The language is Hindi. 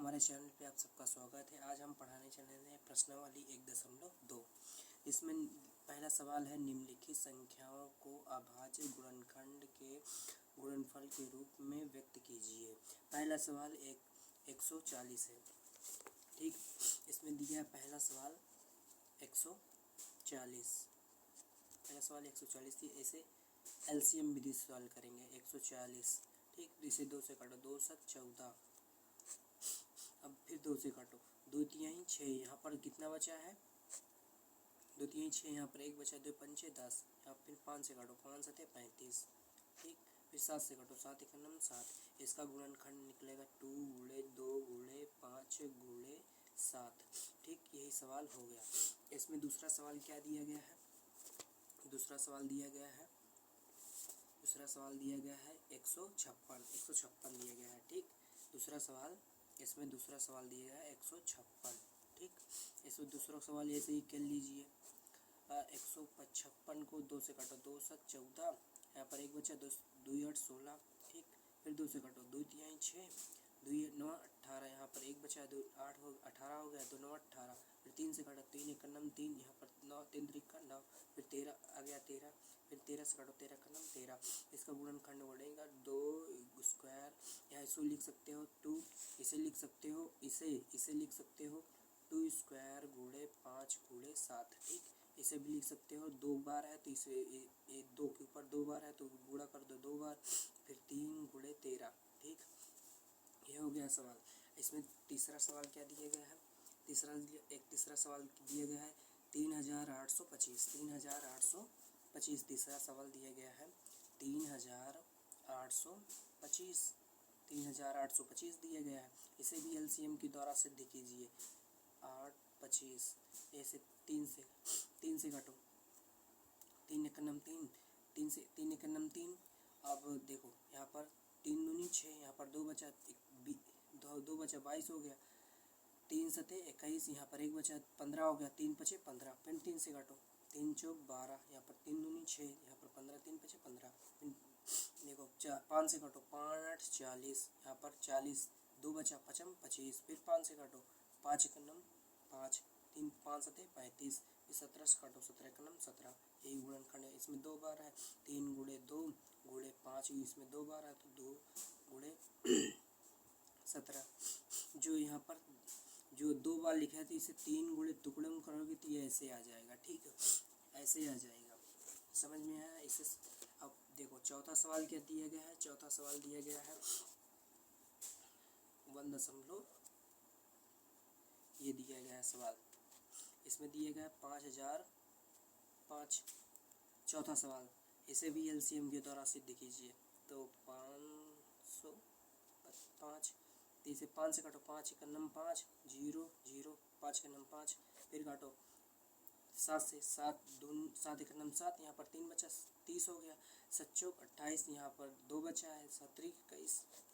हमारे चैनल पे आप सबका स्वागत है। आज हम पढ़ाने चले हैं प्रश्नावली 1.2। इसमें पहला सवाल है, निम्नलिखित संख्याओं को अभाज्य गुणनखंड के गुणनफल के रूप में व्यक्त कीजिए। पहला सवाल 140 है। ठीक, इसमें दिया है पहला सवाल 140। पहला सवाल 140 थी। ऐसे एलसीएम विधि से सवाल करेंगे। 140, ठीक, इसे 2 से काटो, 2 7 14। अब फिर 2 से काटो, 2 तिहाई 6। यहाँ पर कितना बचा है? 2 तिहाई 6। यहाँ पर 1 बचा, 2 पंचे 10। यहाँ फिर 5 से काटो, 5 7 35। ठीक, फिर 7 से काटो, 7 एकम 7। इसका गुणनखंड निकलेगा 2 गुणे 2 गुणे 5 गुणे 7। ठीक, यही सवाल हो गया। इसमें दूसरा सवाल क्या दिया गया है? दूसरा सवाल दिया गया है 156 दिया गया है। ठीक, दूसरा सवाल, इसमें दूसरा सवाल दिया गया है 156। ठीक, इसमें दूसरा सवाल ऐसे ही कर लीजिए। 155 को 2 से काटो, 2 7 14। यहाँ पर 1 बचा, 2 8 16। ठीक, फिर 2 से काटो, 2 तिहाई 6, 2 9 18। यहाँ पर 1 बचा, 2 8 हो 18 हो गया, 2 9 18। फिर 3 से काटो, 3 एकम 3। यहाँ पर 9 3 त्रिका 9। फिर 13 आ गया, 13। फिर 13 से काटो, 13 एकम 13। इसका गुणनखंड बढ़ेगा 2 स्क्वायर। या इसे लिख सकते हो 2, इसे लिख सकते हो, इसे लिख सकते हो 2 स्क्वायर गुणे 5 गुणे 7। ठीक, इसे भी लिख सकते हो 2 बार है तो इसे 2 के ऊपर 2 बार है तो गुणा कर दो 2 बार। फिर 3 गुणे 13। ठीक, यह हो गया सवाल। इसमें तीसरा सवाल क्या दिया गया है? तीसरा सवाल दिया गया है 3825। 3825 तीसरा सवाल दिया गया है। 3825 दिया गया है। इसे भी एलसीएम के द्वारा सिद्ध कीजिए। 8 25 ऐसे 3 से काटो, 3 एकम 3। 3 एकम 3। अब देखो, यहाँ पर 3 दूनी 6। यहाँ पर 2 बचा, 2 बचा 22 हो गया। 3 7 21। यहाँ पर 1 बचा, 15 हो गया। 3 5 15। फिर 3 से काटो, 3 चौक 12। यहाँ पर 3 दूनी 6। यहाँ पर 15, 3 5 15। फिर देखो 5 से काटो, 5 8 40। यहाँ पर 40, 2 बचा, 5 25। फिर 5 से काटो, 5 एकम 5। 3 5 7 35। फिर 17 से काटो, 17 एकम 17। यही गुणनखंड है। इसमें 2 बार है, 3 गुणे 2 गुणे 5। इसमें 2 बार है तो 2 गुणे 17। जो यहाँ पर जो 2 बार लिखा है तो इसे 3 गुणे टुकड़े में करोगे तो ये ऐसे आ जाएगा। ठीक है, ऐसे आ जाएगा। समझ में आया? इसे अब देखो चौथा सवाल क्या दिया गया है। चौथा सवाल दिया गया है 1 ये दिया गया है सवाल। इसमें दिया गया है 5005। चौथा सवाल, इसे भी एलसीएम के द्वारा सिद्ध कीजिए। तो 505, तो इसे 5 से काटो, 5 एकम 5 0 0। 5 एकम 5। फिर काटो 7 से, 7 एकम 7। यहाँ पर 3 बचा, 30 हो गया। 7 चौक 28। यहाँ पर 2 बचा है, 7 21।